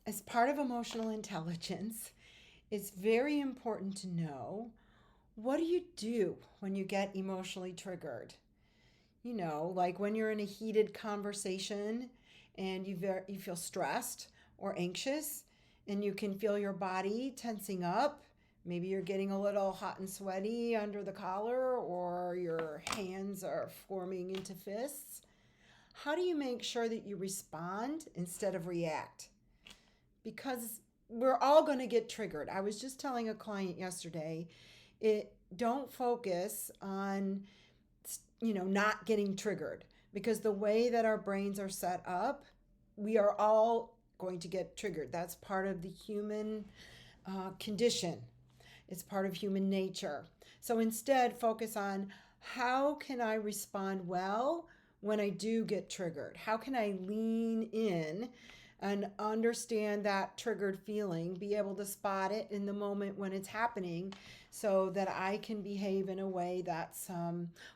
As part of emotional intelligence, it's very important to know, what do you do when you get emotionally triggered? Like when you're in a heated conversation and you feel stressed or anxious, and you can feel your body tensing up. Maybe you're getting a little hot and sweaty under the collar, or your hands are forming into fists. How do you make sure that you respond instead of react? Because we're all going to get triggered. I was just telling a client yesterday, don't focus on not getting triggered, because the way that our brains are set up, we are all going to get triggered. That's part of the human condition. It's part of human nature. So instead, focus on, how can I respond well when I do get triggered? How can I lean in and understand that triggered feeling, be able to spot it in the moment when it's happening, so that I can behave in a way that's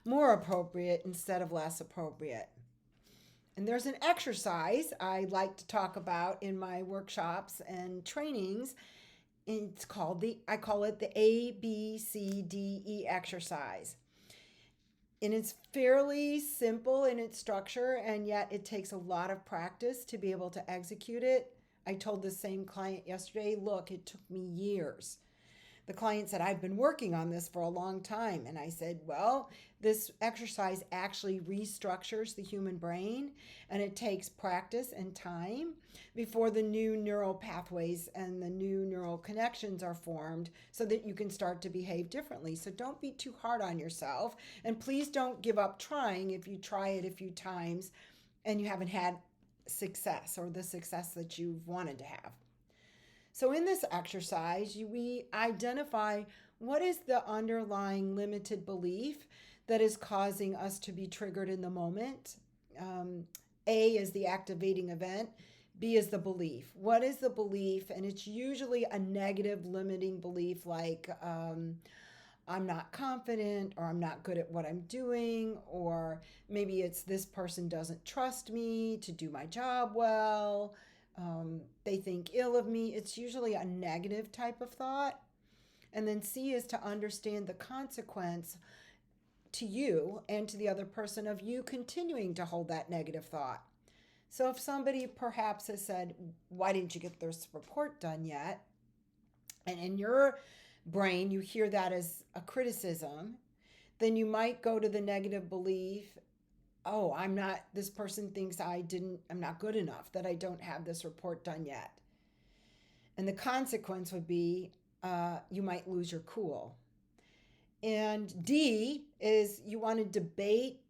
more appropriate instead of less appropriate. And there's an exercise I like to talk about in my workshops and trainings. I call it the ABCDE exercise. And it's fairly simple in its structure, and yet it takes a lot of practice to be able to execute it. I told the same client yesterday, look, it took me years. The client said, I've been working on this for a long time. And I said, well, this exercise actually restructures the human brain, and it takes practice and time before the new neural pathways and the new neural connections are formed, so that you can start to behave differently. So don't be too hard on yourself, and please don't give up trying if you try it a few times and you haven't had success, or the success that you've wanted to have. So in this exercise, we identify what is the underlying limited belief that is causing us to be triggered in the moment. A is the activating event. B is the belief. What is the belief? And it's usually a negative limiting belief, like I'm not confident, or I'm not good at what I'm doing, or maybe it's this person doesn't trust me to do my job well. They think ill of me. It's usually a negative type of thought. And then C is to understand the consequence to you and to the other person of you continuing to hold that negative thought. So if somebody perhaps has said, why didn't you get this report done yet? And in your brain, you hear that as a criticism, then you might go to the negative belief, oh, this person thinks I'm not good enough, that I don't have this report done yet. And the consequence would be, you might lose your cool. And D is, you want to debate,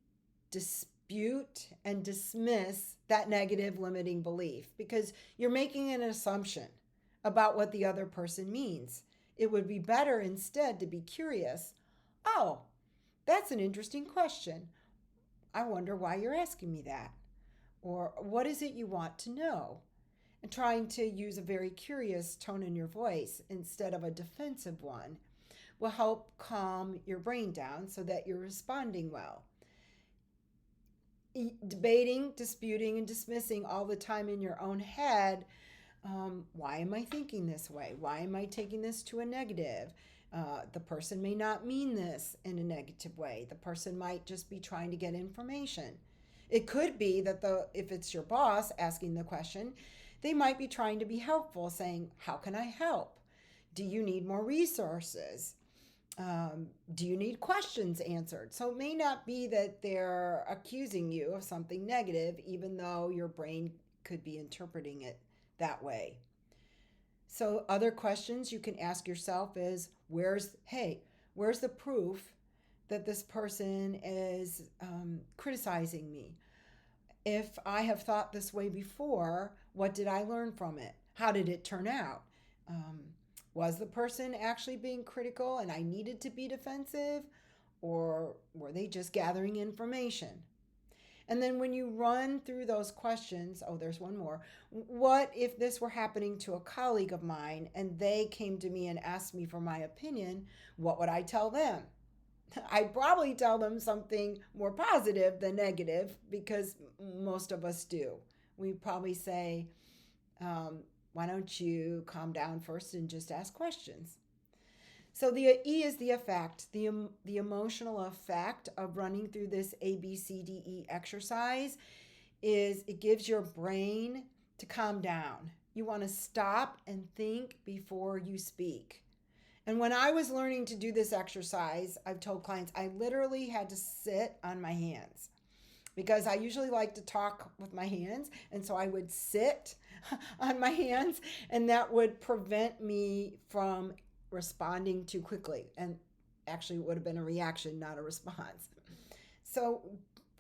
dispute, and dismiss that negative limiting belief, because you're making an assumption about what the other person means. It would be better instead to be curious. Oh, that's an interesting question. I wonder why you're asking me that. Or what is it you want to know? And trying to use a very curious tone in your voice instead of a defensive one will help calm your brain down so that you're responding well. Debating, disputing, and dismissing all the time in your own head. Why am I thinking this way? Why am I taking this to a negative? The person may not mean this in a negative way. The person might just be trying to get information. It could be that if it's your boss asking the question, they might be trying to be helpful, saying, how can I help? Do you need more resources? Do you need questions answered? So it may not be that they're accusing you of something negative, even though your brain could be interpreting it that way. So other questions you can ask yourself is, where's the proof that this person is criticizing me? If I have thought this way before, what did I learn from it? How did it turn out? Was the person actually being critical and I needed to be defensive? Or were they just gathering information? And then when you run through those questions, oh, there's one more. What if this were happening to a colleague of mine and they came to me and asked me for my opinion? What would I tell them? I'd probably tell them something more positive than negative, because most of us do. We probably say, why don't you calm down first and just ask questions? So the E is the effect, the emotional effect of running through this ABCDE exercise is it gives your brain to calm down. You want to stop and think before you speak. And when I was learning to do this exercise, I've told clients I literally had to sit on my hands because I usually like to talk with my hands. And so I would sit on my hands, and that would prevent me from responding too quickly. And actually, it would have been a reaction, not a response. So,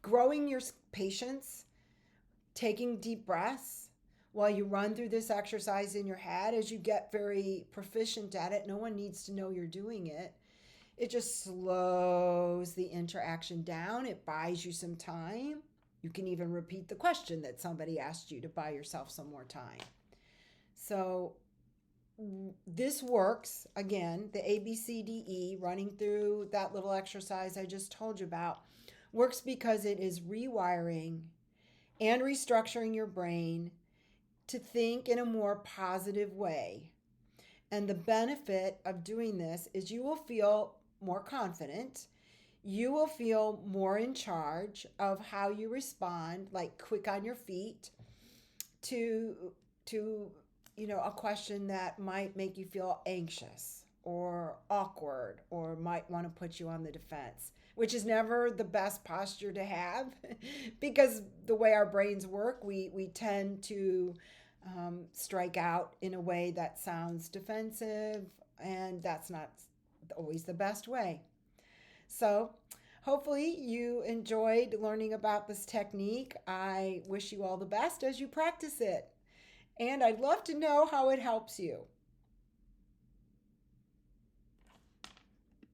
growing your patience, taking deep breaths while you run through this exercise in your head as you get very proficient at it. No one needs to know you're doing it. It just slows the interaction down. It buys you some time. You can even repeat the question that somebody asked you to buy yourself some more time. So this works, again, the ABCDE, running through that little exercise I just told you about, works because it is rewiring and restructuring your brain to think in a more positive way. And the benefit of doing this is you will feel more confident. You will feel more in charge of how you respond, like quick on your feet to a question that might make you feel anxious or awkward or might want to put you on the defense, which is never the best posture to have because the way our brains work, we tend to strike out in a way that sounds defensive, and that's not always the best way. So, hopefully, you enjoyed learning about this technique. I wish you all the best as you practice it, and I'd love to know how it helps you.